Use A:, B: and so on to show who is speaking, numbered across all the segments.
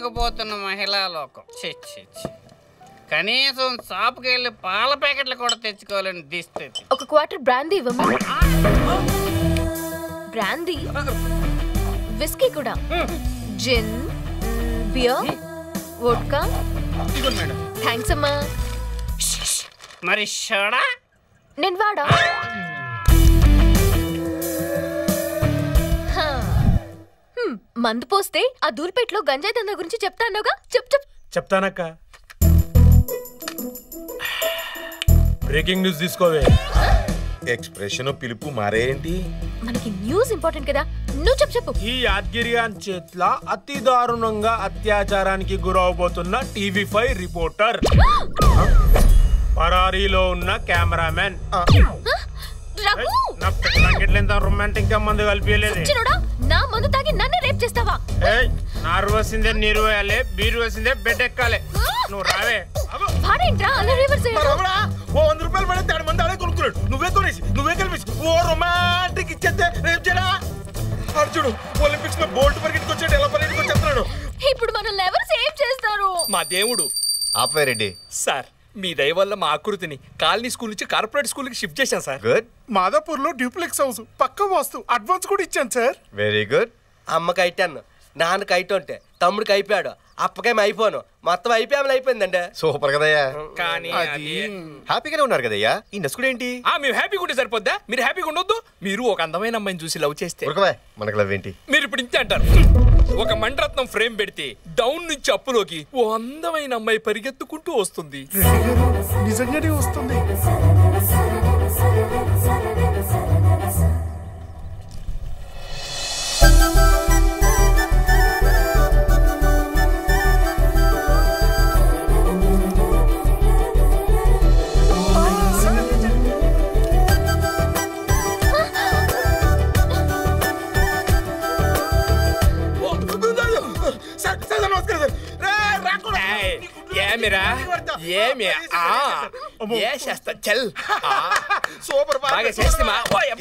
A: దిగబోతున్న మహిళా లోకం. కనీసం షాప్కి వెళ్ళి పాల ప్యాకెట్లు కూడా తెచ్చుకోవాలని దిస్తుంది.
B: ఒక క్వార్టర్ బ్రాందీ ఇవ్వమ్మా. బ్రాందీ, విస్కీ కూడా, జిన్, బియర్, వోడ్కా. థ్యాంక్స్ అమ్మా.
A: మరి షోడా?
B: నేను వాడా. మందు పోస్తే ఆ దూల్పేటలో గంజాయి దందా గురించి చెప్తానుగా.
C: చెప్తానక్క. బ్రేకింగ్ న్యూస్ తీసుకోవే.
D: ఎక్స్ప్రెషన్ పిలుపు మారేంటి?
B: మనకి న్యూస్ ఇంపార్టెంట్ కదా, నువ్వు చెప్పు.
C: ఈ యాద్గిరియాన్ చేట్ల అతి దారుణంగా అత్యాచారానికి గురవబోతున్న టీవీ5 రిపోర్టర్, పరారీలో ఉన్న కెమెరామెన్. రొమాంటిక్ గా మందు కలిపియలేదు.
B: నా మందు తాగి నన్ను రేప్ చేస్తావా?
C: నారు వసిందే నీరు వేయాలి, బీరు వసిందే బెడ్ ఎక్కాలి. నువ్వు రావే.
D: ఓ 100 రూపాయలు పడితే 6 మంది ఆడే కొనుక్కున్నాడు. నువ్వే కలిపేసి ఓ రొమాంటిక్ ఇచ్చేస్తే రేపు చేయడా? అర్జుడు ఒలింపిక్స్ లో బోల్ట్ పరిగెట్టుకు వచ్చాడు, ఎలా పరిగెట్టుకు వచ్చేస్తున్నాడు.
B: ఇప్పుడు మనల్ని ఎవరు సేవ్ చేస్తారు?
E: మా దేవుడు.
D: ఆపేరెడ్డి
E: సార్, మీ దయ వల్ల మా ఆకృతిని కాలనీ స్కూల్ నుంచి కార్పొరేట్ స్కూల్ కి షిఫ్ట్ చేశాను సార్.
D: గుడ్.
C: మాదాపూర్ లో డ్యూప్లెక్స్ హౌస్ పక్క వాస్తు అడ్వాన్స్ కూడా ఇచ్చాను సార్.
D: Very good.
F: అమ్మకి అయిటాను, నాన్నకి అయితుంటే తమ్ముడికి అయిపోయాడు, అప్పకేమి అయిపోను, మొత్తం అయిపోయిందండి.
D: సూపర్ కదయ్యా.
E: కానీ
D: హ్యాపీగానే ఉన్నారు కదయ్యా. ఈ నసుకుడు ఏంటి?
E: మేము హ్యాపీగా ఉంటే సరిపోద్దా? మీరు హ్యాపీగా ఉండొద్దు. మీరు ఒక అందమైన అమ్మాయిని చూసి లవ్ చేస్తే
D: మనకు లవ్ ఏంటి?
E: మీరు ఇప్పుడు ఇంతే అంటారు. ఒక మండరత్నం ఫ్రేమ్ పెడితే డౌన్ నుంచి అప్పులోకి ఓ అందమైన అమ్మాయి పరిగెత్తుకుంటూ వస్తుంది.
C: నిజంగానే వస్తుంది.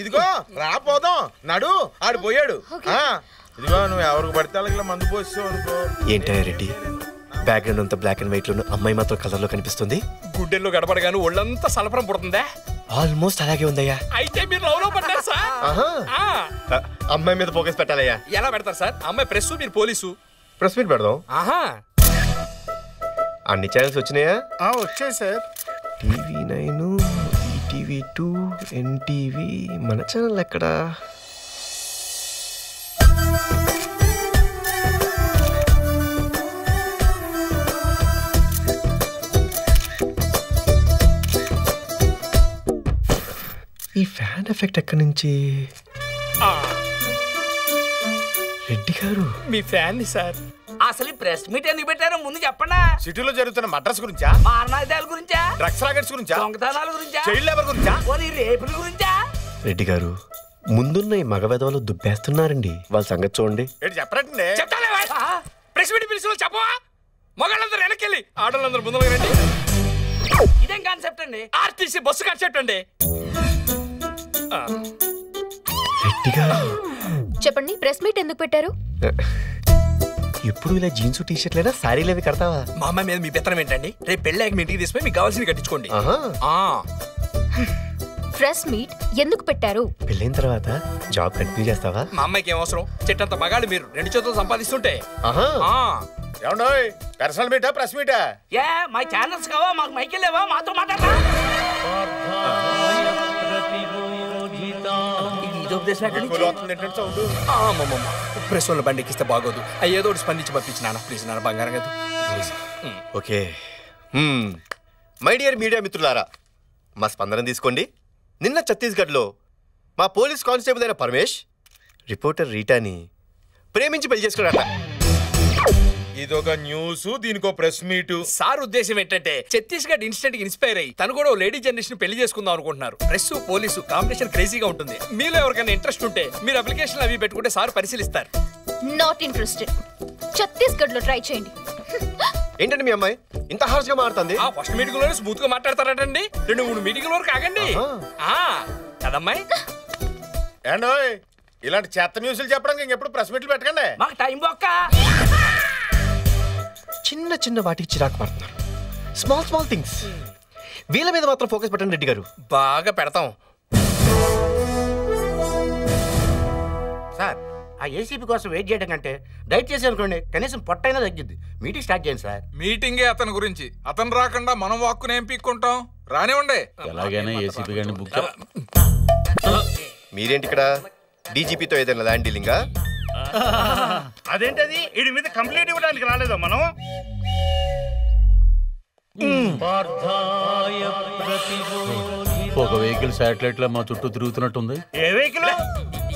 D: ఇదిగో రాపోదాం నడు, ఆడు పోయాడు. ఇదిగో నువ్వు ఎవరికి పడితే ఇలా మందు పోసావు అనుకో.
G: ఏంటా రెడ్డి, బ్యాక్గ్రౌండ్ అంతా బ్లాక్ అండ్ వైట్ లో, అమ్మాయి మాత్రం కలర్ లో కనిపిస్తుంది.
E: గుడ్డెల్లో గడపడగాను ఒళ్ళంతా సలపరం పుడుతుందా?
G: ఆల్మోస్ట్ అలాగే ఉందయ్యా.
E: అయితే మీరు లవ్ లో పడ్డారు సార్.
D: అమ్మాయి మీద ఫోకస్ పెట్టాలయ్యా.
E: ఎలా పెడతారు సార్? అమ్మాయి ప్రెస్, మీరు పోలీసు.
D: ప్రెస్ మీట్ పెడదాం. అన్ని ఛానల్స్ వచ్చినాయా?
C: వచ్చాయి సార్.
G: TV nine, ETV two, NTV. మన ఛానల్ ఎక్కడా? ఈ ఫ్యాన్ ఎఫెక్ట్ ఎక్కడి నుంచి? రెడ్డి గారు,
E: మీ ఫ్యాన్ సార్.
A: అసలు ప్రెస్ మీట్ ఎందుకు పెట్టారో ముందు చెప్పండి.
D: సిటీలో జరుగుతున్న మడ్రస్ గురించా?
A: మారణాయుధాల గురించా?
D: డ్రగ్స్ రాకెట్స్ గురించా?
A: దొంగతనాల గురించా?
D: చైల్డ్ లేబర్ గురించా?
A: రేపుల గురించా?
G: రెడ్డి గారు, ముందున్న ఈ మగ వెధవలు దుబ్బేస్తున్నారండి. వాళ్ళ సంగతి చూడండి.
D: చెప్పరండి.
E: చెప్తాలే. ప్రెస్ మీట్ పిలిచి చెప్పవా? మగాళ్ళందరూ వెనక్కి, ఆడవాళ్ళందరూ ముందు రండి.
A: ఇదేం కాన్సెప్ట్ అండి?
E: ఆర్టీసీ బస్సు కాన్సెప్ట్ అండి.
G: రెడ్డి గారు
B: చెప్పండి, ప్రెస్ మీట్ ఎందుకు పెట్టారు?
G: ఎప్పుడు ఇలా జీన్స్ టీషర్ట్లైనా శారీలు అవి కడతావా?
E: మా అమ్మాయి మీద మీ పెత్తనం ఏంటండి? రేపు పెళ్ళాక మీ ఇంటికి తీసుకుని మీకు కావాల్సింది కట్టించుకోండి.
B: ప్రెస్ మీట్ ఎందుకు పెట్టారు?
G: పెళ్ళైన తర్వాత జాబ్ కంటిన్యూ చేస్తావా?
E: మా అమ్మాయికి ఏం అవసరం? చెట్టంత మగాడు మీరు 2 చేతులు సంపాదిస్తుంటే.
D: Personal meetha, press meetha?
A: మా ఛానల్స్ కావా? మాకు మైకి లేవా? మాతో మాట్లాడతా.
E: ప్రెస్ వాళ్ళ బండి ఎక్కిస్తే బాగోదు. ఏదో ఒకటి స్పందించి పంపించినా ప్లీజ్. నాన్న బంగారం కదా.
G: ఓకే. మై డియర్ మీడియా మిత్రులారా, మా స్పందన తీసుకోండి. నిన్న ఛత్తీస్గఢ్లో మా పోలీస్ కానిస్టేబుల్ అయిన పరమేష్ రిపోర్టర్ రీటాని ప్రేమించి పెళ్లి చేసుకున్నాడట.
D: ఇదొక న్యూస్, దీనికో ప్రెస్ మీట్.
E: సార్ ఉద్దేశం ఏంటంటే ఛత్తీస్గఢ్ ఇన్స్టెంట్ ఇన్స్పైర్ అయ్యి తను కూడా లేడీ జనరేషన్ పెళ్లి చేసుకుందాం అనుకుంటున్నారు. ప్రెస్ పోలీసు కాంపిటీషన్ క్రేజీగా ఉంటుంది. మీలో ఎవరికైనా ఇంట్రెస్ట్ ఉంటే మీరు అప్లికేషన్ అవి పెట్టుకుంటే సార్ పరిశీలిస్తారు.
B: Not interested. ఛత్తీస్గఢ్ లో ట్రై చేయండి.
G: ఏంటండి మీ అమ్మాయి ఇంత హార్ష్ గా మాట్లాడుతుంది?
E: ఫస్ట్ మీటింగ్ లోనే స్మూత్ గా మాట్లాడతారటండి. 2-3 మీటింగ్ వరకు ఆగండి కదమ్మాయి.
D: ఏండో ఇలాంటి చెత్త న్యూస్లు చెప్పడానికి ఇంకెప్పుడు ప్రెస్ మీట్లు పెట్టకండి.
A: మాకు టైం బొక్క.
G: చిన్న చిన్న వాటికి చిరాకు పడుతున్నారు. Small things. వీళ్ళ మీద మాత్రం ఫోకస్ పెట్టండి రెడ్డి గారు.
E: బాగా పెడతాం
A: సార్. ఆ ఏసీపీ కోసం వెయిట్ చేయడం కంటే డైట్ చేసి అనుకోండి, కనీసం పొట్టైనా తగ్గిద్ది. మీటింగ్ స్టార్ట్ చేయండి సార్.
H: మీటింగే అతని గురించి. అతను రాకుండా మనం వాక్కుని ఏం పీక్కుంటాం? రానివ్వండి.
I: ఎలాగైనా ఏసీపీ గారిని బుక్
G: మీరేంటి ఇక్కడ? డీజీపీతో ఏదైనా ల్యాండ్ డీలింగా?
C: అదేంటది? వీడి మీద కంప్లైంట్ ఇవ్వడానికి రాలేదా మనం?
I: ఒక వెహికల్ శాటిలైట్ లో మా చుట్టూ తిరుగుతున్నట్టుంది.
C: ఏ వెహికల్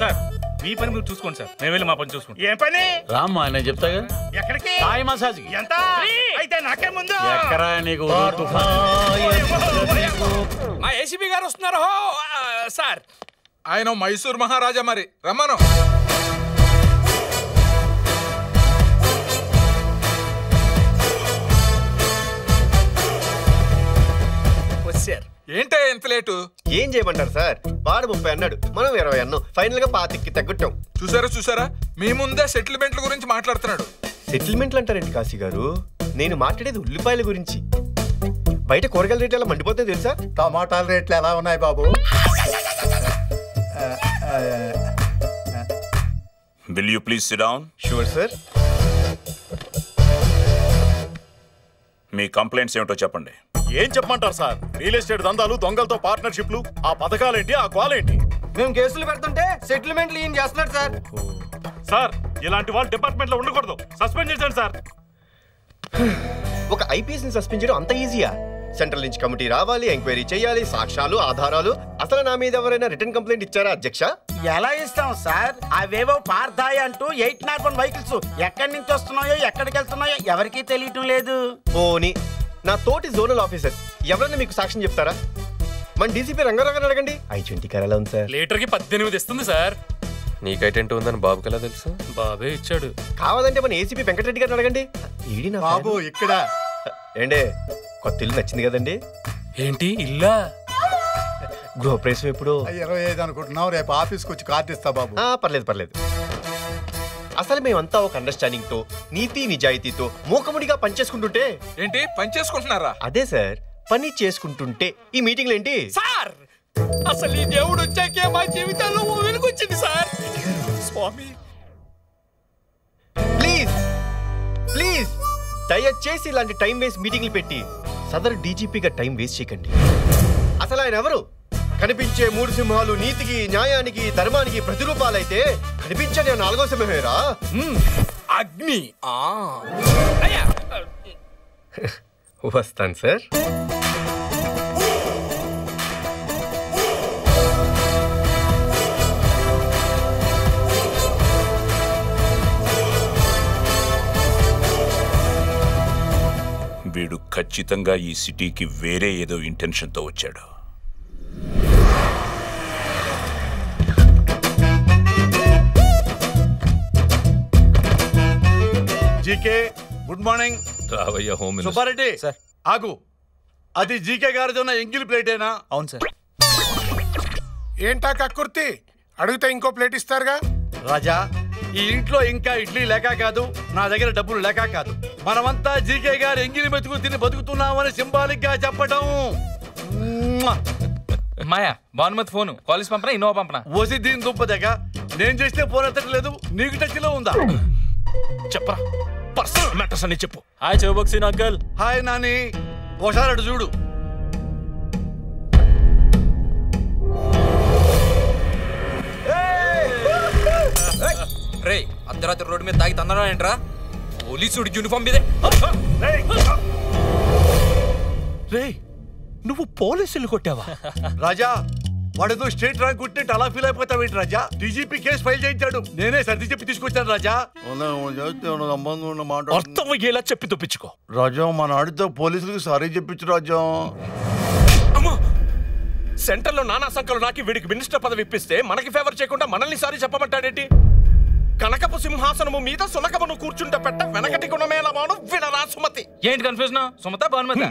D: సార్? మీ పని మీరు చూసుకోండి సార్, మేము వెళ్ళి మా పని చూసుకుంటాం.
C: ఏం పని?
I: రామ్మా నేను చెప్తాగా.
C: ఎక్కడికి?
I: థాయ్ మసాజ్ కి.
C: ఎంత? అయితే నాకే ముందు.
I: ఎక్కరా నీకు
E: మా ఏసీబీ గారు వస్తున్నారు సార్.
H: ఆయన మైసూర్ మహారాజా, మరి రమ్మను.
E: వచ్చారు.
H: ఏంటే ఎంత లేటు?
G: ఏం చేయమంటారు సార్? వాడు 30 అన్నాడు, మనం 20 అన్నాం. ఫైనల్ గా 25కి తగ్గట్టాం.
H: చూసారా మీ ముందే సెటిల్మెంట్ల గురించి మాట్లాడుతున్నాడు.
G: సెటిల్మెంట్లు అంటారేంటి కాశీ గారు? నేను మాట్లాడేది ఉల్లిపాయల గురించి. బయట కూరగాయల రేట్లు ఎలా మండిపోతాయి తెలుసా?
J: టమాటాల రేట్లు ఎలా ఉన్నాయి బాబు?
K: Will you please sit down?
G: Sure, sir.
K: Me complaints ఏమిటో చెప్పండి.
J: ఏం చెప్పమంటారు సార్? రియల్ ఎస్టేట్ దందాలు, దొంగలతో పార్ట్నర్షిప్లు, ఆ పథకాలేంటి, ఆ గోలేంటి?
F: మేము కేసులు పెడుతుంటే సెటిల్మెంట్లు ఏం చేస్తున్నారు సార్?
D: సార్, ఇలాంటి వాళ్ళు డిపార్ట్మెంట్ లో ఉండకూడదు. సస్పెండ్ చేశాను సార్.
G: ఒక ఐపీఎస్ ని సస్పెండ్ చేయడం అంత ఈజీయా? సెంట్రల్ నుంచి కమిటీ రావాలి, ఎంక్వైరీ చేయాలి, సాక్ష్యాలు, ఆధారాలు. అసలు నా మీద ఎవరైనా రిటర్న్ కంప్లైంట్ ఇచ్చారా అధ్యక్ష?
A: ఎలా ఇస్తాం సార్? అవేవో పార్థాయి అంటూ 801 వెహికల్స్ ఎక్కడి నుంచి వస్తున్నాయో ఎక్కడికి వెళ్తున్నాయో ఎవరికీ తెలియటం లేదు.
G: పోనీ నా తోటి జోనల్ ఆఫీసర్ ఎవరైనా మీకు సాక్ష్యం చెప్తారా? మన డీసీపీ రంగారావు అడగండి. I-20 కార్ ఎలా ఉంది సార్?
E: లీటర్కి 18 ఇస్తుంది సార్.
F: నీకు ఐటెంట్ ఉందని బాబుకి ఎలా తెలుసు?
E: బాబే ఇచ్చాడు.
G: కావాలంటే మన ఏసీపీ వెంకటరెడ్డి గారిని అడగండి. ఈడి నా
J: బాబు ఇక్కడ
G: ఏండే కొత్త ఇల్లు నచ్చింది కదండి?
E: ఏంటి ఇల్లా?
G: గృహప్రవేశం ఎప్పుడు?
J: 25 అనుకుంటున్నావు. రేపు ఆఫీస్కి వచ్చి కార్డు ఇస్తా బాబు.
G: పర్లేదు. అసలు మేమంతా ఒక అండర్స్టాండింగ్ తో, నీతి నిజాయితీతో మూకముడిగా పనిచేసుకుంటుంటే.
H: ఏంటి పని చేసుకుంటున్నారా?
G: అదే సార్, పని చేసుకుంటుంటే ఈ మీటింగ్లు ఏంటి
E: సార్? అసలు ఈ దేవుడు వచ్చాకే మా జీవితాల్లో ఓ వెలుగొచ్చింది సార్. స్వామి
G: ప్లీజ్ దయచేసి ఇలాంటి టైం వేస్ట్ మీటింగ్లు పెట్టి సదరు డీజీపీగా టైం వేస్ట్ చేయకండి. అసలు ఆయన ఎవరు? కనిపించే 3 సింహాలు నీతికి, న్యాయానికి, ధర్మానికి ప్రతిరూపాలైతే కనిపించే 4వ సింహమేరా
E: అగ్ని.
G: వస్తాను సార్.
K: వీడు ఖచ్చితంగా ఈ సిటీకి వేరే ఏదో ఇంటెన్షన్తో వచ్చాడు.
J: GK good morning.
K: రావయ్య హోమ్ మినిస్టర్.
J: సుబ్బారెడ్డి సార్ ఆగు. అది జీకే గారిదన్న ఎంగిల్ ప్లేటేనా?
E: అవును సార్.
C: ఏంటా కక్కుర్తి? అడిగితే ఇంకో ప్లేట్ ఇస్తారుగా.
J: రాజా, ఈ ఇంట్లో ఇంకా ఇడ్లీ లేక కాదు, నా దగ్గర డబ్బులు లేక కాదు. మనమంతా జీకే గారు ఎంగిలి మెతుకు తిని బతుకుతున్నామని సింబాలిక్ గా చెప్పడం.
E: మాయా భానుమతి ఫోను కాలేజ్ పంపనా ఇన్నోవా పంపనా?
J: ఓసి దీని దుంపదగ. నేను చేస్తే ఫోన్ ఎత్తట్లేదు, నీకు టచ్ లో ఉందా?
E: చెప్పరా, పర్సనల్ మ్యాటర్స్ అని చెప్పు. హాయ్ చౌబక్సీన్ అంకల్.
J: హాయ్ నాని, ఒకసారి అటు చూడు.
E: రే అర్ధరాత్రి రోడ్డు మీద తాగి తందడం ఏంట్రా? పోలీసుడి యూనిఫామ్ మీదే.
J: రే నువ్వు పోలీసులు కొట్టావా? రాజా, వాడేదో స్టేట్ ర్యాంక్ కొట్టినట్టు అలా ఫీల్ అయిపోతావేంటి రాజా? డీజీపీ కేసు ఫైల్ చేయించాడు, నేనే సర్ది చెప్పి తీసుకొచ్చాను రాజా.
E: అర్థం అయ్యేలా చెప్పి తప్పించుకో
J: రాజా. మన ఆడితో పోలీసులకు సారీ చెప్పించు రాజా.
E: సెంటర్ లో నానా సంఖ్యలో నాకి వీడికి మినిస్టర్ పదవి ఇప్పిస్తే మనకి ఫేవర్ చేయకుండా మనల్ని సారీ చెప్పమంటాడేంటి? కనకపు సింహాసనము మీద సునకమును కూర్చుంటే పెట్ట వెనకటి గుణమేలమాను వినరా సుమతి. ఏంటి కన్ఫ్యూజన్? సుమత భానుమతి?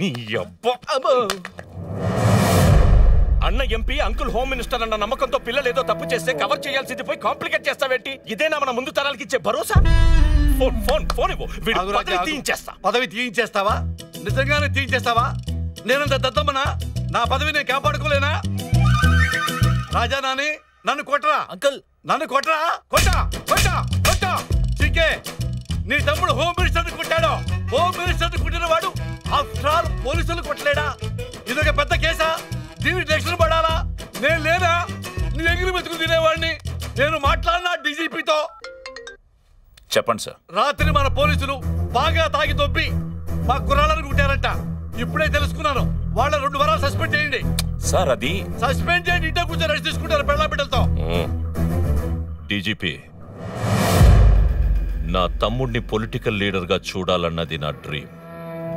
E: అన్న ఎంపీ, అంకుల్ హోమ్ మినిస్టర్ అన్న నమ్మకంతో పిల్లలు ఏదో తప్పు చేస్తే కవర్ చేయాల్సింది పోయి కాంప్లికేట్ చేస్తావేంటి? ఇదేనా మన ముందు తరాలకి ఇచ్చే భరోసా? ఫోన్ ఫోన్ ఫోన్ ఇవ్వు వీడి
J: ఆగు రాజా,
E: పదవి
J: ఆగు.
E: తీయించేస్తా.
J: పదవి తీయించేస్తావా? నిజంగానే తీయించేస్తావా? నేనంత దద్దమ్మనా? నా పదవి నేను కాపాడుకోలేనా? రాజా నాని నన్ను కొట్టరా
F: అంకుల్.
J: నన్ను కొట్టరా. కొట్టా కొట్టా కొట్టా. చికే నీ తమ్ముడు హోమ్ మినిస్టర్ కొట్టాడు. హోమ్ మినిస్టర్ కుట్టిన వాడు ఆఫ్టర్ ఆల్ పోలీసులు కొట్టలేడా? ఇదొక పెద్ద కేసా? దీనికి రక్షణ పడాలా? నేను లేదా? నీ ఎగిరి మెతుకు తినేవాడిని. నేను మాట్లాడినా డీజీపీతో.
K: చెప్పండి సార్.
J: రాత్రి మన పోలీసులు బాగా తాగి దొబ్బి మా కుర్రాళ్ళని కుట్టారంట. ఇప్పుడే తెలుసుకున్నాను. వాళ్ళ 2 వారాలు సస్పెండ్ చేయండి.
K: సార్ అది
J: సస్పెండ్ చేయండి. ఇంట్లో కూర్చొని రెస్ట్ తీసుకుంటారు పెళ్ళ బిడ్డలతో.
E: డీజీపీ, నా తమ్ముడిని పొలిటికల్ లీడర్ గా చూడాలన్నది నా డ్రీమ్.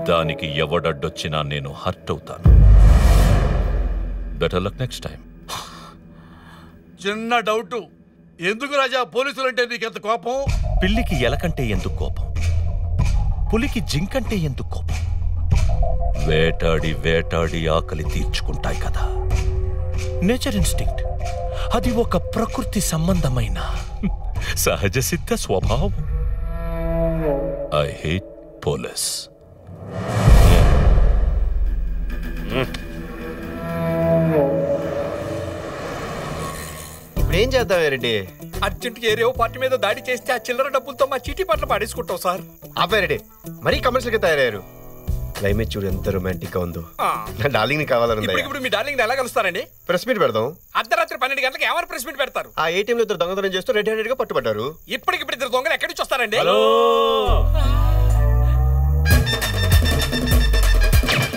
E: దానికి ఎవడడ్డొచ్చినా నేను హర్ట్ అవుతాను. Better luck next time.
J: చిన్న డౌట్, ఎందుకు రాజా పోలీసులు అంటే నీకెంత కోపం?
E: పిల్లికి ఎలకంటే ఎందుకు కోపం? పులికి జింకంటే ఎందుకు కోపం? వేటాడి వేటాడి ఆకలి తీర్చుకుంటాయి కదా. Nature instinct. అది ఒక ప్రకృతి సంబంధమైన సహజ సిద్ధ స్వభావం. I hate police.
G: ఇప్పుడు ఏం చేద్దాం రెడ్డి?
F: అర్జెంట్గా ఏరియో పార్టీ మీద దాడి చేస్తే ఆ చిల్లర డబ్బులతో మా చీటీ పట్ల పాడేసుకుంటాం సార్.
G: రెడ్డి మరీ కమర్షియల్ గా తయారయ్యారు. క్లైమేట్ చూడు ఎంత రొమాంటిక్ గా ఉందో. నా డార్లింగ్ ని కావాలని
F: ఇప్పుడు మీ డార్లింగ్ ఎలా కలుస్తారండి?
G: ప్రెస్ మీట్ పెడదాం.
F: అర్ధరాత్రి 12 గంటలకు ఎవరు ప్రెస్ మీట్ పెడతారు?
G: ఆ ఏటీఎం లో 2 దొంగతనం చేస్తూ రెడ్ హ్యాండెడ్ గా పట్టుబడ్డారు.
F: ఇప్పటికిప్పుడు 2 దొంగలు ఎక్కడి నుంచి వస్తారండి?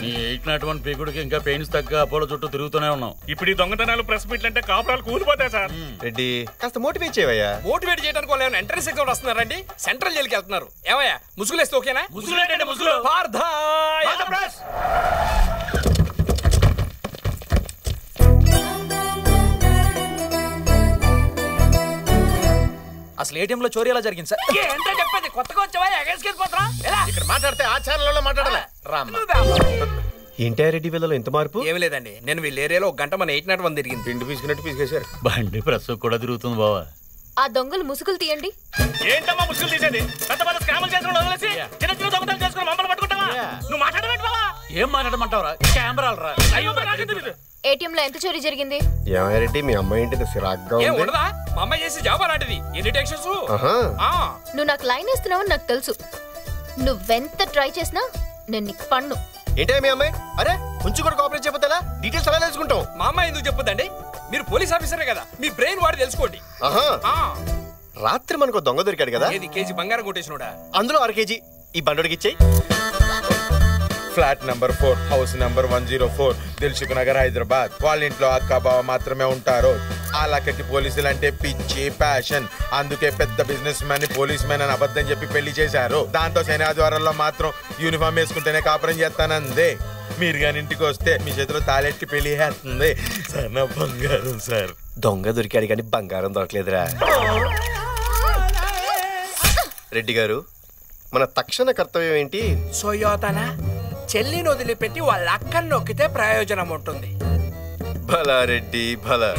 I: నీ 801 పీకుడికి ఇంకా పెయిన్స్ తగ్గ అపోలో చుట్టూ తిరుగుతూనే ఉన్నాం.
C: ఇప్పుడు ఈ దొంగతనాలు ప్రెస్ మీట్లు అంటే కాపురాలు కూలిపోతాయి సార్.
G: రెడ్డి కాస్త మోటివేట్ చేయవయ్యా.
F: మోటివేట్ చేయడానికి వాళ్ళు ఏమైనా ఎంట్రన్స్ ఎగ్జామ్ వస్తున్నారండి? సెంట్రల్ జైలుకి వెళ్తున్నారు. ఏమయ్యా ముసుగులేస్తే ఓకేనా?
C: ముసుగులేంటండి ముసుగులు?
F: పార్థాయ్. అసలు ఏటీఎం లో చోరీ ఎలా జరిగింది సార్?
C: ఏంటో చెప్పేది, కొత్తగా వచ్చావా ఎగేసుకెళ్ళిపోతారా?
D: ఇక్కడ మాట్లాడితే ఆచారాలలో మాట్లాడాలి.
G: ఏంటి రెడ్డి వీళ్ళలో ఎంత మార్పు?
F: ఏమి లేదండి, నేను వీళ్ళ ఏరియాలో 1 గంట మన 801 తిరిగింది.
D: పిండి పీసుకున్నట్టు పీసుకేశారు.
I: బండి ప్రెస్ కూడా తిరుగుతుంది బావా.
B: ఆ దొంగలు ముసుగులు తీయండి.
C: ఏంటమ్మా ముసుగులు తీసేది? పెద్ద పెద్ద స్కాములు చేసుకుని వదిలేసి చిన్న చిన్న దొంగతనాలు చేసుకుని మమ్మల్ని పట్టుకుంటావా? నువ్వు మాట్లాడమంటే బావా?
I: ఏం మాట్లాడమంటావురా? కెమెరాలు రా.
C: అయ్యో మరి నాకేం తెలీదు.
B: ఏటీఎం లో ఎంత చోరీ జరిగింది?
G: రెడ్డి మీ అమ్మాయి ఏంటి సిరాగ్గా
F: ఏం
G: ఉంది?
F: ఉండదా? మా అమ్మాయి చేసి జాబ్ అలాంటిది. ఎన్ని టెన్షన్స్.
B: నువ్వు నాకు లైన్ వేస్తున్నావని నాకు తెలుసు. నువ్వెంత ట్రై చేసినా నేను నీకు పన్ను.
G: ఏంటే మీ అమ్మాయి? అరే కొంచెం కూడా కోఆపరేట్ చేయకపోతే డీటెయిల్స్ ఎలా తెలుసుకుంటాం?
F: మా అమ్మాయి ఎందుకు చెప్పొద్దండి? మీరు పోలీస్ ఆఫీసరే కదా, మీ బ్రెయిన్ వాడి తెలుసుకోండి.
G: రాత్రి మనకు దొంగ దొరికాడు కదా.
F: ఏది కేజీ బంగారం కొట్టేసినోడా?
G: అందులో 1 కేజీ ఈ బండోడికి ఇచ్చేయి.
D: Flat number 4 house number 104 Dilsukh Nagar Hyderabad. వాళ్ళ ఇంట్లో అక్క బావ మాత్రమే ఉంటారు. ఆ లక్కకి పోలీసులు అంటే పిచ్చి ప్యాషన్. అందుకే పెద్ద బిజినెస్ మ్యాన్ పోలీస్ మ్యాన్ అని అబద్ధం చెప్పి పెళ్లి చేశారు. దాంతో శని ఆదివారంలో మాత్రం యూనిఫామ్ వేసుకుంటేనే కాపురం చేస్తానందే. మీరు కానీ ఇంటికి వస్తే మీ చేతిలో తాళెట్టి పెళ్లి చేస్తుంది సార్. నా బంగారం సార్.
G: దొంగ దొరికాడు కానీ బంగారం దొరకలేదురా. రెడ్డి గారు మన తక్షణ కర్తవ్యం ఏంటి?
F: సోయోతన చెల్లిని వదిలిపెట్టి వాళ్ళ అక్కని నొక్కితే ప్రయోజనం ఉంటుంది.
G: భలా రెడ్డి భలా.